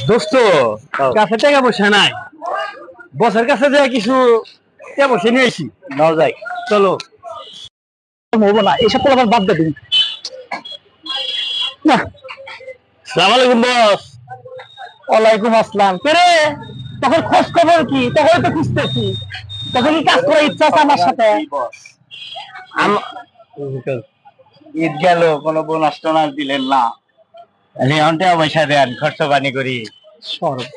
দোস্ত কাছে টাকা পয়সা নাই, বসের কাছে যে কিছু টাকা পয়সা নিয়ে আসি নাও যাই। চলো। হবো না, এসব আবার বাদ দে তুমি। না, সালাম আলাইকুম বস। ওয়ালাইকুম আসসালাম। রে তখন খোঁজ খবর কি? তখন তো খুঁজতেছি, তখন কি কাজ করার ইচ্ছা আছে আমার সাথে? ঈদ গেল, কোনো বোনাস টোনাস দিলেন না, টাকা পয়সা দেন, খরচ পানি করি। সরব,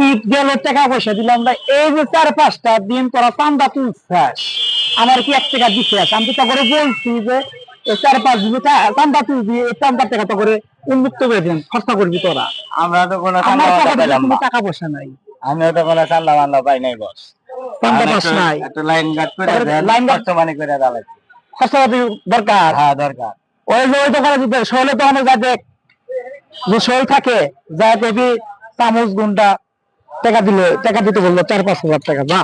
ঈদ গেল টাকা পয়সা দিলাম না, এই যে 4-5টা দিন তোরা চান্দা তুলছিস, আমার কি 1 টাকা দিছিস? আমি তো তখন বলছি যে 4-5 দিন চান্দা তুলবি, এই চান্দার টাকা তো করে উন্মুক্ত করে দিন, খরচা করবি তোরা। আমরা তো কোনো আমার চান্দা টাকা পয়সা নাই, আমিও তো কোনো চান্দা মান্দা পাই নাই বস। চান্দা পাস নাই, একটা লাইন গার্ড করে দেন, লাইন গার্ড খরচ পানি করে দাও। খরচা দরকার। হ্যাঁ দরকার। ওই যে ওই দোকানে দিতে শহরে তো অনেক যায়, দেখ যে শহর থাকে যায় দেখবি চামচ গুন্ডা টাকা দিতে বললো 4-5 হাজার টাকা। না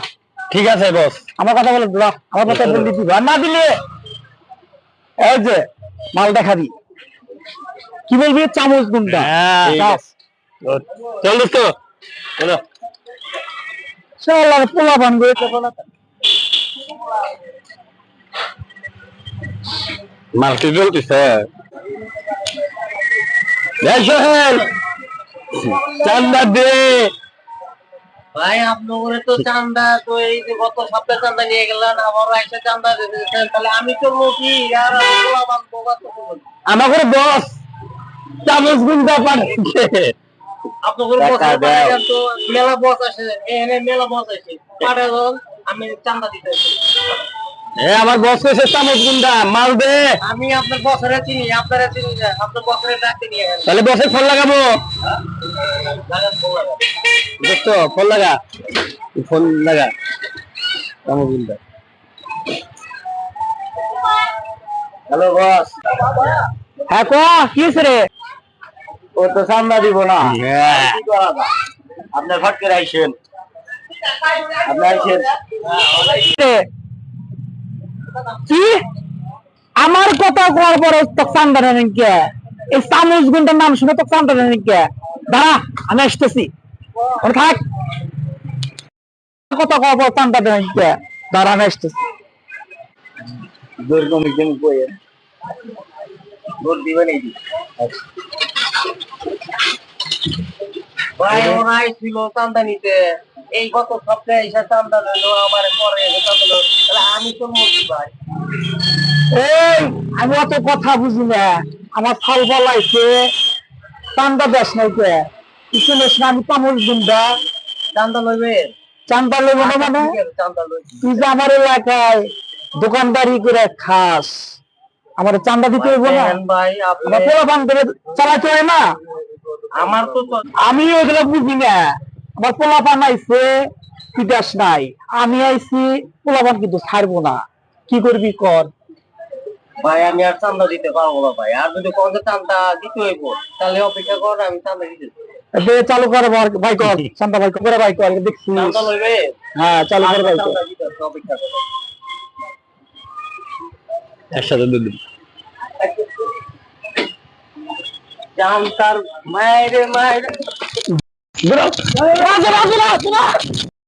ঠিক আছে বস, আমার কথা বলে দিল, আমার কথা বলে দিবি, আর না দিলে এই যে মাল দেখাবি, কি বলবি? চামচ গুন্ডা। চল দোস্ত চলো। চল আর পোলা বানবে মার্কেট চলতেছে। সোহেল, চান্দা দে ভাই। আপনার তো চান্দা তো এই যে গত সপ্তাহে চান্দা নিয়ে গেলেন, আবারও একটা চান্দা দিতেছেন, তাহলে আমি চলবো কি? আর আমার বস চামচ গুন্ডা পাঠাচ্ছে। আপনার বস তো মেলা বস আসে, এখানে মেলা বস আসে, পাঠাল আমি চান্দা দিতেছি। আমার বস কইছে চামচ গুন্ডা মাল দে। আমি আপনার বছরে চিনি, আপনারা চিনি না, আপনার বছরে ডাকতে নিয়ে গেলেন। তাহলে বসের ফোন লাগাবো। দোস্ত ফোন লাগা, ফোন লাগা। চামচ গুন্ডা। Hello boss. হ্যাঁ ক কি হয়েছে রে? ও তো চান্দা দিব না, কি করা যায়? আপনার ফট করে আইসেন, আপনি আইসেন। কি আমার কথা কর পরে তো চান্দা নেন কে? এই চামচ গুন্ডার নাম শুনে তো চান্দা নেন কে? দাঁড়া, আমি আসতেছি, থাক। কথা কর পর চান্দা নেন কে? দাঁড়া, আমি আসতেছি। দূর কমিশন কই ভোট দিবেন এই ভাই ওরাই ছিল চান্দা নিতে, এই গত সপ্তাহে এসে চান্দা নিলো, আমার পরে এসে চান্দা নিলো, তাহলে আমি চলবো কি ভাই? এই আমি অত কথা বুঝি না, আমার ফল বলাইছে চান্দা দেশ নাই কে? কিছু নেস না, আমি চামচ গুন্ডা। চান্দা লইবে? চান্দা লইব না মানে? চান্দা লইবে তুই যে আমার এলাকায় দোকানদারি করে খাস, আমার চান্দা দিতে হইব না? ভাই আমার পোলাপান করে চালাতে হয় না? আমার তো আমি ওইগুলো বুঝি না, আমার পোলাপান আইছে, বিদেশ নাই, আমি আইছি, পোলাপান কিন্তু ছাড়বো না। কি করবি কর? ভাই আমি আর চান্দা দিতে পারবো না ভাই, আর যদি কোনো চান্দা দিতে হইব তাহলে অপেক্ষা কর, আমি চান্দা দিতে চালু করে ভাই কর, চান্দা ভাই করে ভাই কর, দেখছি। চান্দা লইবে? হ্যাঁ চালু করে ভাই কর। অপেক্ষা কর, একসাথে দুধ চান্দার মায়ের মায়ের রাজু রাজু রাজু